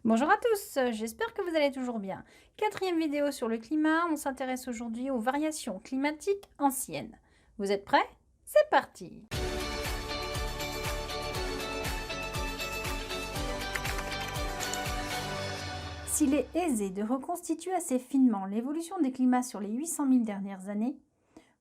Bonjour à tous, j'espère que vous allez toujours bien. Quatrième vidéo sur le climat, on s'intéresse aujourd'hui aux variations climatiques anciennes. Vous êtes prêts? C'est parti! S'il est aisé de reconstituer assez finement l'évolution des climats sur les 800 000 dernières années,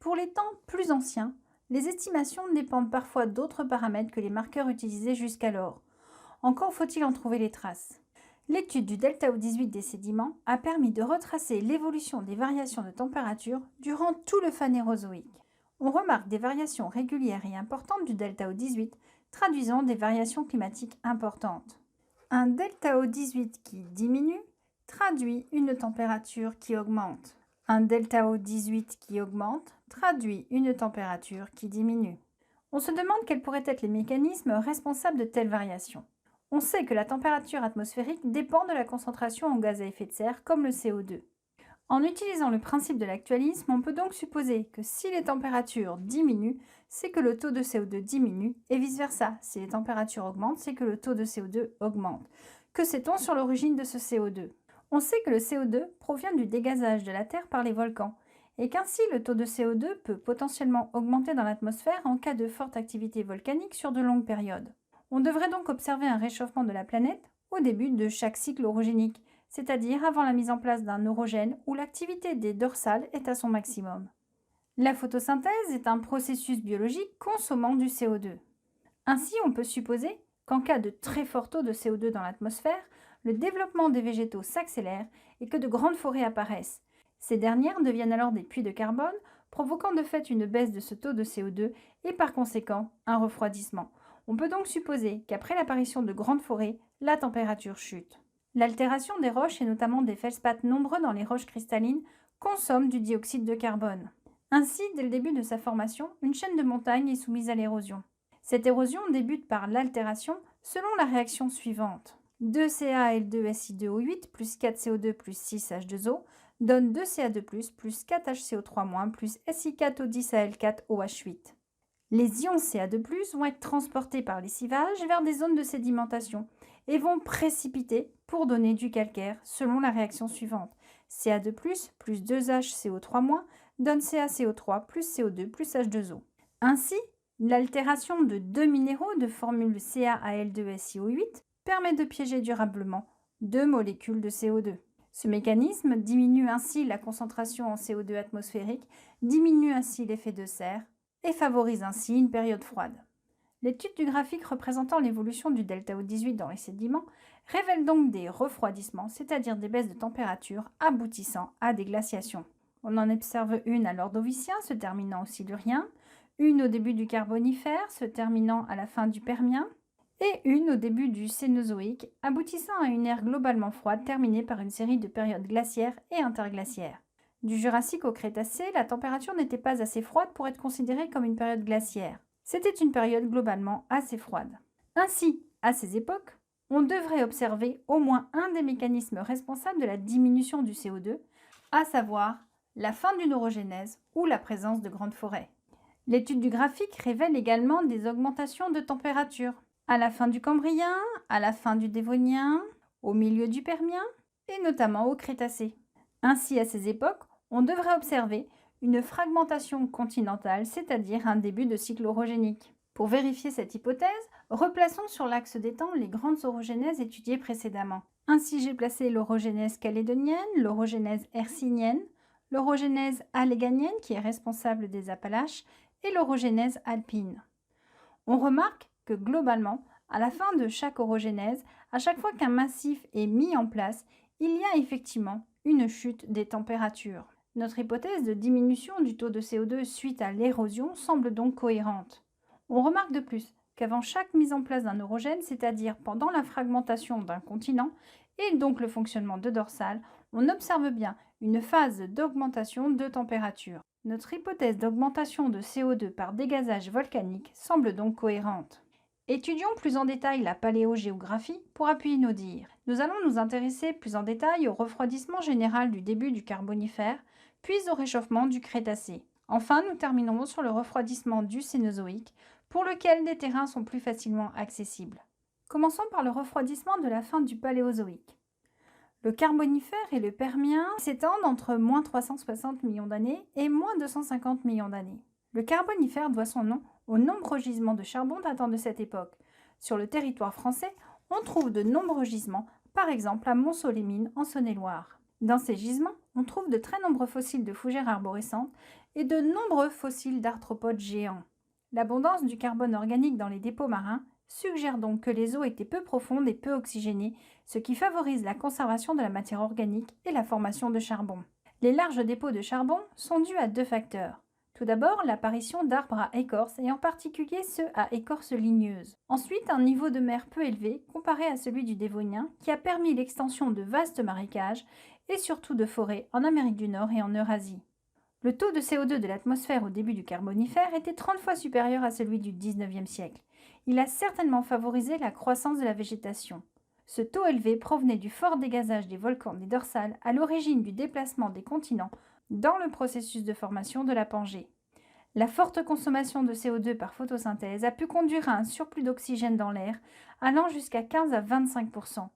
pour les temps plus anciens, les estimations dépendent parfois d'autres paramètres que les marqueurs utilisés jusqu'alors. Encore faut-il en trouver les traces. L'étude du delta O18 des sédiments a permis de retracer l'évolution des variations de température durant tout le Phanérozoïque. On remarque des variations régulières et importantes du delta O18, traduisant des variations climatiques importantes. Un delta O18 qui diminue traduit une température qui augmente. Un delta O18 qui augmente traduit une température qui diminue. On se demande quels pourraient être les mécanismes responsables de telles variations. On sait que la température atmosphérique dépend de la concentration en gaz à effet de serre, comme le CO2. En utilisant le principe de l'actualisme, on peut donc supposer que si les températures diminuent, c'est que le taux de CO2 diminue, et vice-versa. Si les températures augmentent, c'est que le taux de CO2 augmente. Que sait-on sur l'origine de ce CO2? On sait que le CO2 provient du dégazage de la Terre par les volcans, et qu'ainsi le taux de CO2 peut potentiellement augmenter dans l'atmosphère en cas de forte activité volcanique sur de longues périodes. On devrait donc observer un réchauffement de la planète au début de chaque cycle orogénique, c'est-à-dire avant la mise en place d'un orogène où l'activité des dorsales est à son maximum. La photosynthèse est un processus biologique consommant du CO2. Ainsi, on peut supposer qu'en cas de très fort taux de CO2 dans l'atmosphère, le développement des végétaux s'accélère et que de grandes forêts apparaissent. Ces dernières deviennent alors des puits de carbone, provoquant de fait une baisse de ce taux de CO2 et par conséquent un refroidissement. On peut donc supposer qu'après l'apparition de grandes forêts, la température chute. L'altération des roches et notamment des feldspaths nombreux dans les roches cristallines consomme du dioxyde de carbone. Ainsi, dès le début de sa formation, une chaîne de montagnes est soumise à l'érosion. Cette érosion débute par l'altération selon la réaction suivante. 2CaL2SI2O8 plus 4CO2 plus 6H2O donne 2Ca2+, plus 4HCO3- plus Si4O10Al4OH8. Les ions Ca2+, vont être transportés par lessivage vers des zones de sédimentation et vont précipiter pour donner du calcaire selon la réaction suivante. Ca2+, plus 2HCO3- donne CaCO3 plus CO2 plus H2O. Ainsi, l'altération de deux minéraux de formule CaAl2SiO8 permet de piéger durablement deux molécules de CO2. Ce mécanisme diminue ainsi la concentration en CO2 atmosphérique, diminue ainsi l'effet de serre et favorise ainsi une période froide. L'étude du graphique représentant l'évolution du delta O18 dans les sédiments révèle donc des refroidissements, c'est-à-dire des baisses de température aboutissant à des glaciations. On en observe une à l'Ordovicien, se terminant au Silurien, une au début du Carbonifère, se terminant à la fin du Permien, et une au début du Cénozoïque, aboutissant à une ère globalement froide terminée par une série de périodes glaciaires et interglaciaires. Du Jurassique au Crétacé, la température n'était pas assez froide pour être considérée comme une période glaciaire. C'était une période globalement assez froide. Ainsi, à ces époques, on devrait observer au moins un des mécanismes responsables de la diminution du CO2, à savoir la fin d'une orogénèse ou la présence de grandes forêts. L'étude du graphique révèle également des augmentations de température, à la fin du Cambrien, à la fin du Dévonien, au milieu du Permien et notamment au Crétacé. Ainsi, à ces époques, on devrait observer une fragmentation continentale, c'est-à-dire un début de cycle orogénique. Pour vérifier cette hypothèse, replaçons sur l'axe des temps les grandes orogénèses étudiées précédemment. Ainsi, j'ai placé l'orogénèse calédonienne, l'orogénèse hercynienne, l'orogénèse alléghanienne qui est responsable des Appalaches et l'orogénèse alpine. On remarque que globalement, à la fin de chaque orogénèse, à chaque fois qu'un massif est mis en place, il y a effectivement une chute des températures. Notre hypothèse de diminution du taux de CO2 suite à l'érosion semble donc cohérente. On remarque de plus qu'avant chaque mise en place d'un orogène, c'est-à-dire pendant la fragmentation d'un continent et donc le fonctionnement de dorsales, on observe bien une phase d'augmentation de température. Notre hypothèse d'augmentation de CO2 par dégazage volcanique semble donc cohérente. Étudions plus en détail la paléogéographie pour appuyer nos dires. Nous allons nous intéresser plus en détail au refroidissement général du début du Carbonifère, puis au réchauffement du Crétacé. Enfin, nous terminerons sur le refroidissement du Cénozoïque, pour lequel des terrains sont plus facilement accessibles. Commençons par le refroidissement de la fin du Paléozoïque. Le Carbonifère et le Permien s'étendent entre moins 360 millions d'années et moins 250 millions d'années. Le Carbonifère doit son nom aux nombreux gisements de charbon datant de cette époque. Sur le territoire français, on trouve de nombreux gisements, par exemple à Mont-Solémine en Saône-et-Loire. Dans ces gisements, on trouve de très nombreux fossiles de fougères arborescentes et de nombreux fossiles d'arthropodes géants. L'abondance du carbone organique dans les dépôts marins suggère donc que les eaux étaient peu profondes et peu oxygénées, ce qui favorise la conservation de la matière organique et la formation de charbon. Les larges dépôts de charbon sont dus à deux facteurs. Tout d'abord, l'apparition d'arbres à écorce et en particulier ceux à écorce ligneuse. Ensuite, un niveau de mer peu élevé comparé à celui du Dévonien qui a permis l'extension de vastes marécages et surtout de forêts en Amérique du Nord et en Eurasie. Le taux de CO2 de l'atmosphère au début du Carbonifère était 30 fois supérieur à celui du 19e siècle. Il a certainement favorisé la croissance de la végétation. Ce taux élevé provenait du fort dégazage des volcans des dorsales à l'origine du déplacement des continents dans le processus de formation de la Pangée. La forte consommation de CO2 par photosynthèse a pu conduire à un surplus d'oxygène dans l'air allant jusqu'à 15 à 25%.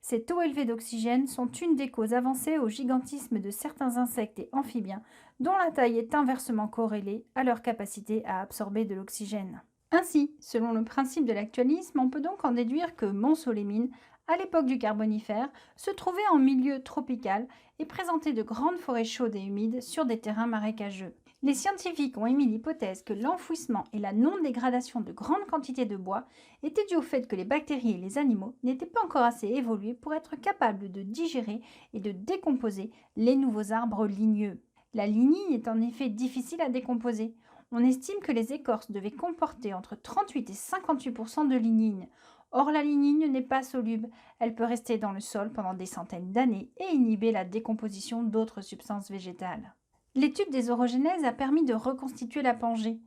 Ces taux élevés d'oxygène sont une des causes avancées au gigantisme de certains insectes et amphibiens dont la taille est inversement corrélée à leur capacité à absorber de l'oxygène. Ainsi, selon le principe de l'actualisme, on peut donc en déduire que Mont-Solémine, à l'époque du Carbonifère, se trouvait en milieu tropical et présentait de grandes forêts chaudes et humides sur des terrains marécageux. Les scientifiques ont émis l'hypothèse que l'enfouissement et la non-dégradation de grandes quantités de bois étaient dus au fait que les bactéries et les animaux n'étaient pas encore assez évolués pour être capables de digérer et de décomposer les nouveaux arbres ligneux. La lignine est en effet difficile à décomposer. On estime que les écorces devaient comporter entre 38 et 58% de lignine. Or, la lignine n'est pas soluble, elle peut rester dans le sol pendant des centaines d'années et inhiber la décomposition d'autres substances végétales. L'étude des orogénèses a permis de reconstituer la Pangée.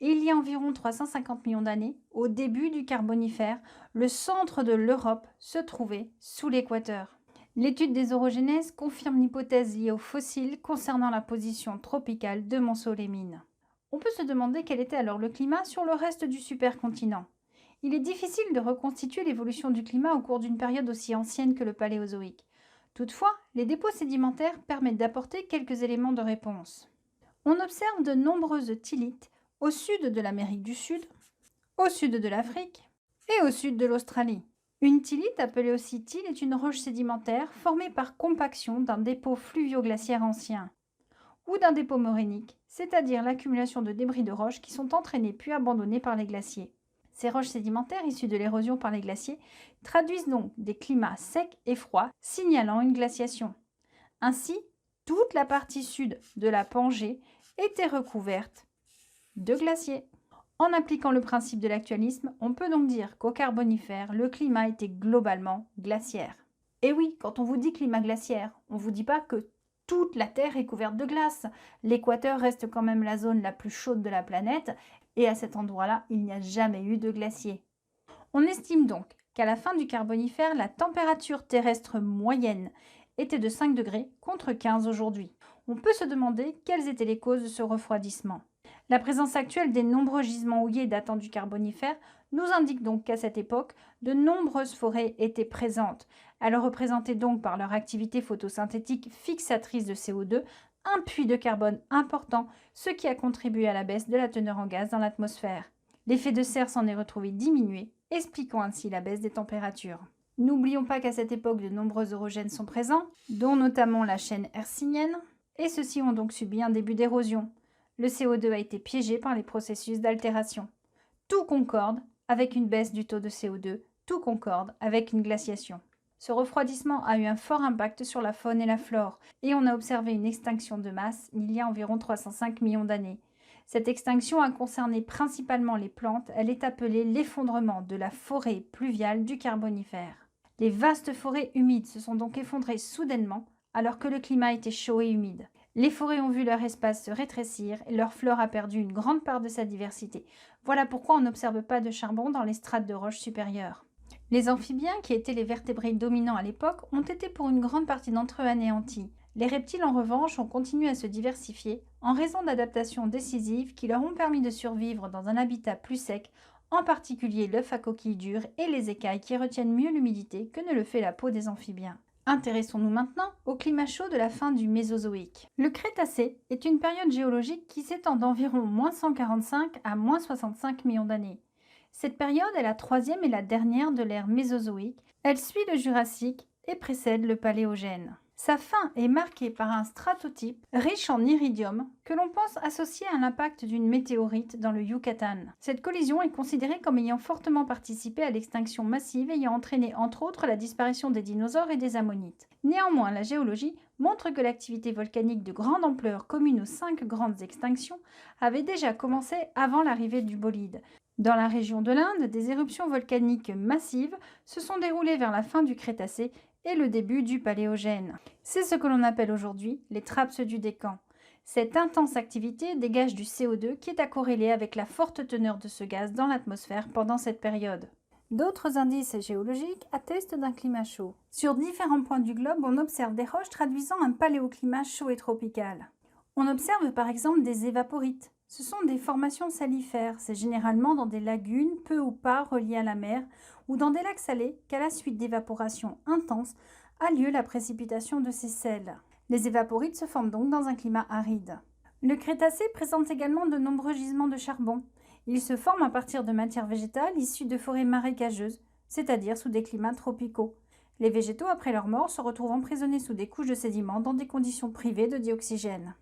Et il y a environ 350 millions d'années, au début du Carbonifère, le centre de l'Europe se trouvait sous l'équateur. L'étude des orogénèses confirme l'hypothèse liée aux fossiles concernant la position tropicale de Mont-Solémine. On peut se demander quel était alors le climat sur le reste du supercontinent. Il est difficile de reconstituer l'évolution du climat au cours d'une période aussi ancienne que le Paléozoïque. Toutefois, les dépôts sédimentaires permettent d'apporter quelques éléments de réponse. On observe de nombreuses thylites au sud de l'Amérique du Sud, au sud de l'Afrique et au sud de l'Australie. Une thylite, appelée aussi thyle, est une roche sédimentaire formée par compaction d'un dépôt fluvio-glaciaire ancien ou d'un dépôt morainique, c'est-à-dire l'accumulation de débris de roches qui sont entraînés puis abandonnés par les glaciers. Ces roches sédimentaires issues de l'érosion par les glaciers traduisent donc des climats secs et froids, signalant une glaciation. Ainsi, toute la partie sud de la Pangée était recouverte de glaciers. En appliquant le principe de l'actualisme, on peut donc dire qu'au Carbonifère, le climat était globalement glaciaire. Et oui, quand on vous dit climat glaciaire, on ne vous dit pas que toute la Terre est couverte de glace. L'équateur reste quand même la zone la plus chaude de la planète et à cet endroit-là, il n'y a jamais eu de glacier. On estime donc qu'à la fin du Carbonifère, la température terrestre moyenne était de 5 degrés contre 15 aujourd'hui. On peut se demander quelles étaient les causes de ce refroidissement. La présence actuelle des nombreux gisements houillers datant du Carbonifère nous indique donc qu'à cette époque, de nombreuses forêts étaient présentes. Elles représentaient donc par leur activité photosynthétique fixatrice de CO2 un puits de carbone important, ce qui a contribué à la baisse de la teneur en gaz dans l'atmosphère. L'effet de serre s'en est retrouvé diminué, expliquant ainsi la baisse des températures. N'oublions pas qu'à cette époque, de nombreux orogènes sont présents, dont notamment la chaîne hercynienne, et ceux-ci ont donc subi un début d'érosion. Le CO2 a été piégé par les processus d'altération. Tout concorde avec une baisse du taux de CO2, tout concorde avec une glaciation. Ce refroidissement a eu un fort impact sur la faune et la flore, et on a observé une extinction de masse il y a environ 305 millions d'années. Cette extinction a concerné principalement les plantes, elle est appelée l'effondrement de la forêt pluviale du Carbonifère. Les vastes forêts humides se sont donc effondrées soudainement, alors que le climat était chaud et humide. Les forêts ont vu leur espace se rétrécir et leur flore a perdu une grande part de sa diversité. Voilà pourquoi on n'observe pas de charbon dans les strates de roches supérieures. Les amphibiens, qui étaient les vertébrés dominants à l'époque, ont été pour une grande partie d'entre eux anéantis. Les reptiles, en revanche, ont continué à se diversifier en raison d'adaptations décisives qui leur ont permis de survivre dans un habitat plus sec en particulier l'œuf à coquille dure et les écailles qui retiennent mieux l'humidité que ne le fait la peau des amphibiens. Intéressons-nous maintenant au climat chaud de la fin du Mésozoïque. Le Crétacé est une période géologique qui s'étend d'environ -145 à -65 millions d'années. Cette période est la troisième et la dernière de l'ère Mésozoïque. Elle suit le Jurassique et précède le Paléogène. Sa fin est marquée par un stratotype riche en iridium que l'on pense associé à l'impact d'une météorite dans le Yucatan. Cette collision est considérée comme ayant fortement participé à l'extinction massive ayant entraîné entre autres la disparition des dinosaures et des ammonites. Néanmoins, la géologie montre que l'activité volcanique de grande ampleur commune aux 5 grandes extinctions avait déjà commencé avant l'arrivée du bolide. Dans la région de l'Inde, des éruptions volcaniques massives se sont déroulées vers la fin du Crétacé et le début du Paléogène. C'est ce que l'on appelle aujourd'hui les thraps du Décan. Cette intense activité dégage du CO2 qui est à corréler avec la forte teneur de ce gaz dans l'atmosphère pendant cette période. D'autres indices géologiques attestent d'un climat chaud. Sur différents points du globe, on observe des roches traduisant un paléoclimat chaud et tropical. On observe par exemple des évaporites. Ce sont des formations salifères, c'est généralement dans des lagunes peu ou pas reliées à la mer ou dans des lacs salés qu'à la suite d'évaporation intense a lieu la précipitation de ces sels. Les évaporites se forment donc dans un climat aride. Le Crétacé présente également de nombreux gisements de charbon. Ils se forment à partir de matières végétales issues de forêts marécageuses, c'est-à-dire sous des climats tropicaux. Les végétaux, après leur mort, se retrouvent emprisonnés sous des couches de sédiments dans des conditions privées de dioxygène.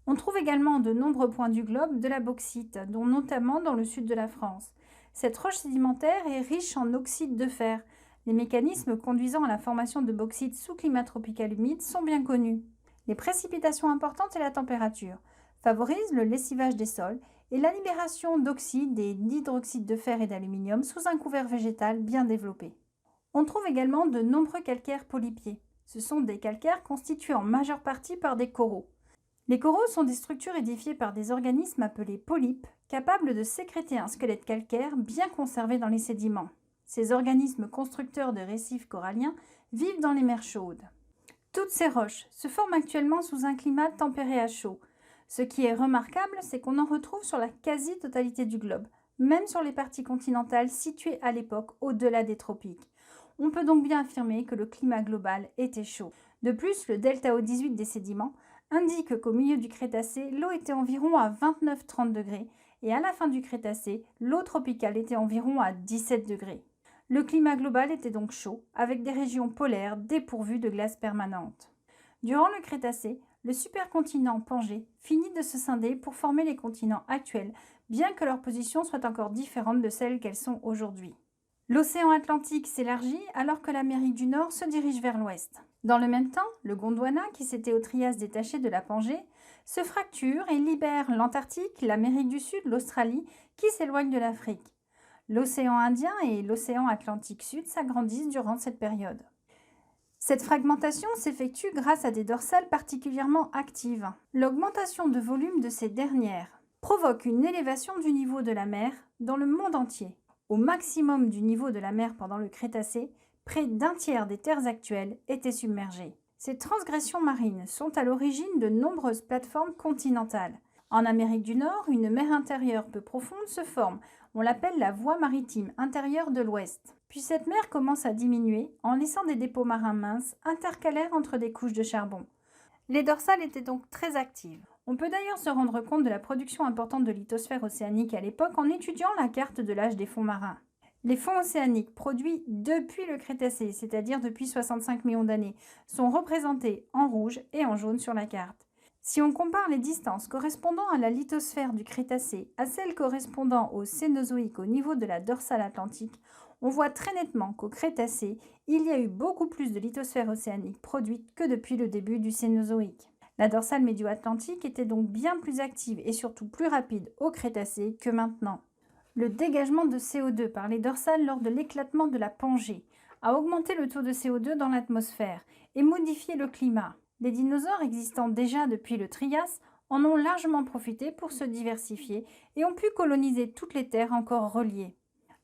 On trouve également de nombreux points du globe de la bauxite, dont notamment dans le sud de la France. Cette roche sédimentaire est riche en oxyde de fer. Les mécanismes conduisant à la formation de bauxite sous climat tropical humide sont bien connus. Les précipitations importantes et la température favorisent le lessivage des sols et la libération d'oxyde et d'hydroxyde de fer et d'aluminium sous un couvert végétal bien développé. On trouve également de nombreux calcaires polypiers. Ce sont des calcaires constitués en majeure partie par des coraux. Les coraux sont des structures édifiées par des organismes appelés polypes, capables de sécréter un squelette calcaire bien conservé dans les sédiments. Ces organismes constructeurs de récifs coralliens vivent dans les mers chaudes. Toutes ces roches se forment actuellement sous un climat tempéré à chaud. Ce qui est remarquable, c'est qu'on en retrouve sur la quasi-totalité du globe, même sur les parties continentales situées à l'époque au-delà des tropiques. On peut donc bien affirmer que le climat global était chaud. De plus, le delta O18 des sédiments indique qu'au milieu du Crétacé, l'eau était environ à 29-30 degrés et à la fin du Crétacé, l'eau tropicale était environ à 17 degrés. Le climat global était donc chaud, avec des régions polaires dépourvues de glace permanente. Durant le Crétacé, le supercontinent Pangée finit de se scinder pour former les continents actuels, bien que leur position soit encore différente de celles qu'elles sont aujourd'hui. L'océan Atlantique s'élargit alors que l'Amérique du Nord se dirige vers l'ouest. Dans le même temps, le Gondwana, qui s'était au Trias détaché de la Pangée, se fracture et libère l'Antarctique, l'Amérique du Sud, l'Australie, qui s'éloignent de l'Afrique. L'océan Indien et l'océan Atlantique Sud s'agrandissent durant cette période. Cette fragmentation s'effectue grâce à des dorsales particulièrement actives. L'augmentation de volume de ces dernières provoque une élévation du niveau de la mer dans le monde entier. Au maximum du niveau de la mer pendant le Crétacé, près d'un tiers des terres actuelles étaient submergées. Ces transgressions marines sont à l'origine de nombreuses plateformes continentales. En Amérique du Nord, une mer intérieure peu profonde se forme. On l'appelle la voie maritime intérieure de l'Ouest. Puis cette mer commence à diminuer en laissant des dépôts marins minces intercalaires entre des couches de charbon. Les dorsales étaient donc très actives. On peut d'ailleurs se rendre compte de la production importante de lithosphère océanique à l'époque en étudiant la carte de l'âge des fonds marins. Les fonds océaniques produits depuis le Crétacé, c'est-à-dire depuis 65 millions d'années, sont représentés en rouge et en jaune sur la carte. Si on compare les distances correspondant à la lithosphère du Crétacé à celles correspondant au Cénozoïque au niveau de la dorsale atlantique, on voit très nettement qu'au Crétacé, il y a eu beaucoup plus de lithosphère océanique produite que depuis le début du Cénozoïque. La dorsale médio-atlantique était donc bien plus active et surtout plus rapide au Crétacé que maintenant. Le dégagement de CO2 par les dorsales lors de l'éclatement de la Pangée a augmenté le taux de CO2 dans l'atmosphère et modifié le climat. Les dinosaures existant déjà depuis le Trias en ont largement profité pour se diversifier et ont pu coloniser toutes les terres encore reliées.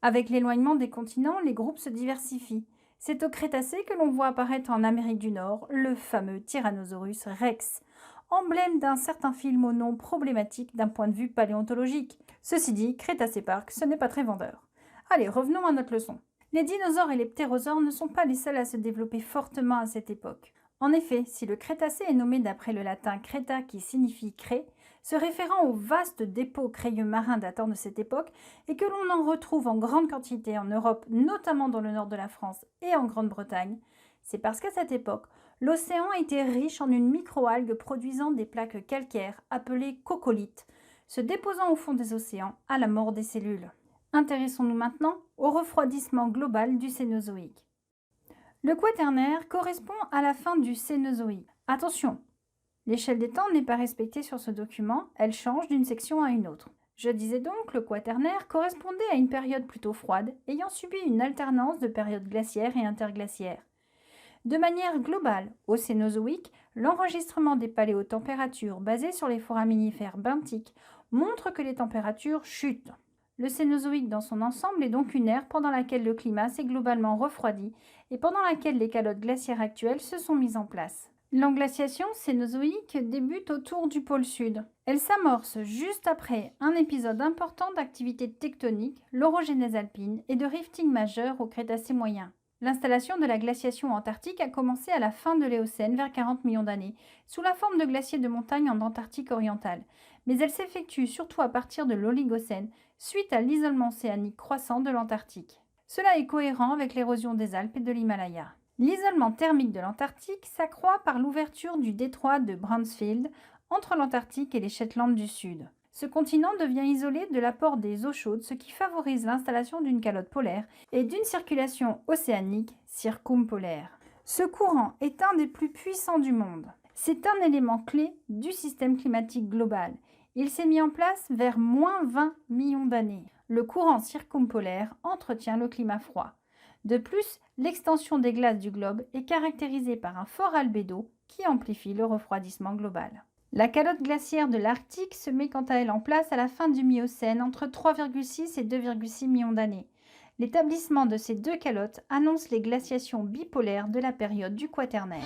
Avec l'éloignement des continents, les groupes se diversifient. C'est au Crétacé que l'on voit apparaître en Amérique du Nord le fameux Tyrannosaurus rex, emblème d'un certain film au nom problématique d'un point de vue paléontologique. Ceci dit, Crétacé Park, ce n'est pas très vendeur. Allez, revenons à notre leçon. Les dinosaures et les ptérosaures ne sont pas les seuls à se développer fortement à cette époque. En effet, si le Crétacé est nommé d'après le latin creta qui signifie craie, se référant aux vastes dépôts crayeux marins datant de cette époque et que l'on en retrouve en grande quantité en Europe, notamment dans le nord de la France et en Grande-Bretagne, c'est parce qu'à cette époque, l'océan était riche en une microalgue produisant des plaques calcaires appelées coccolithes, se déposant au fond des océans à la mort des cellules. Intéressons-nous maintenant au refroidissement global du Cénozoïque. Le Quaternaire correspond à la fin du Cénozoïque. Attention, l'échelle des temps n'est pas respectée sur ce document, elle change d'une section à une autre. Je disais donc que le Quaternaire correspondait à une période plutôt froide, ayant subi une alternance de périodes glaciaires et interglaciaires. De manière globale, au Cénozoïque, l'enregistrement des paléotempératures basées sur les foraminifères benthiques montre que les températures chutent. Le Cénozoïque dans son ensemble est donc une ère pendant laquelle le climat s'est globalement refroidi et pendant laquelle les calottes glaciaires actuelles se sont mises en place. L'englaciation cénozoïque débute autour du pôle sud. Elle s'amorce juste après un épisode important d'activité tectonique, l'orogénèse alpine et de rifting majeur au Crétacé moyen. L'installation de la glaciation antarctique a commencé à la fin de l'Éocène, vers 40 millions d'années, sous la forme de glaciers de montagne en Antarctique orientale, mais elle s'effectue surtout à partir de l'Oligocène, suite à l'isolement océanique croissant de l'Antarctique. Cela est cohérent avec l'érosion des Alpes et de l'Himalaya. L'isolement thermique de l'Antarctique s'accroît par l'ouverture du détroit de Bransfield entre l'Antarctique et les Shetland du Sud. Ce continent devient isolé de l'apport des eaux chaudes, ce qui favorise l'installation d'une calotte polaire et d'une circulation océanique circumpolaire. Ce courant est un des plus puissants du monde. C'est un élément clé du système climatique global. Il s'est mis en place vers moins 20 millions d'années. Le courant circumpolaire entretient le climat froid. De plus, l'extension des glaces du globe est caractérisée par un fort albédo qui amplifie le refroidissement global. La calotte glaciaire de l'Arctique se met quant à elle en place à la fin du Miocène, entre 3,6 et 2,6 millions d'années. L'établissement de ces deux calottes annonce les glaciations bipolaires de la période du Quaternaire.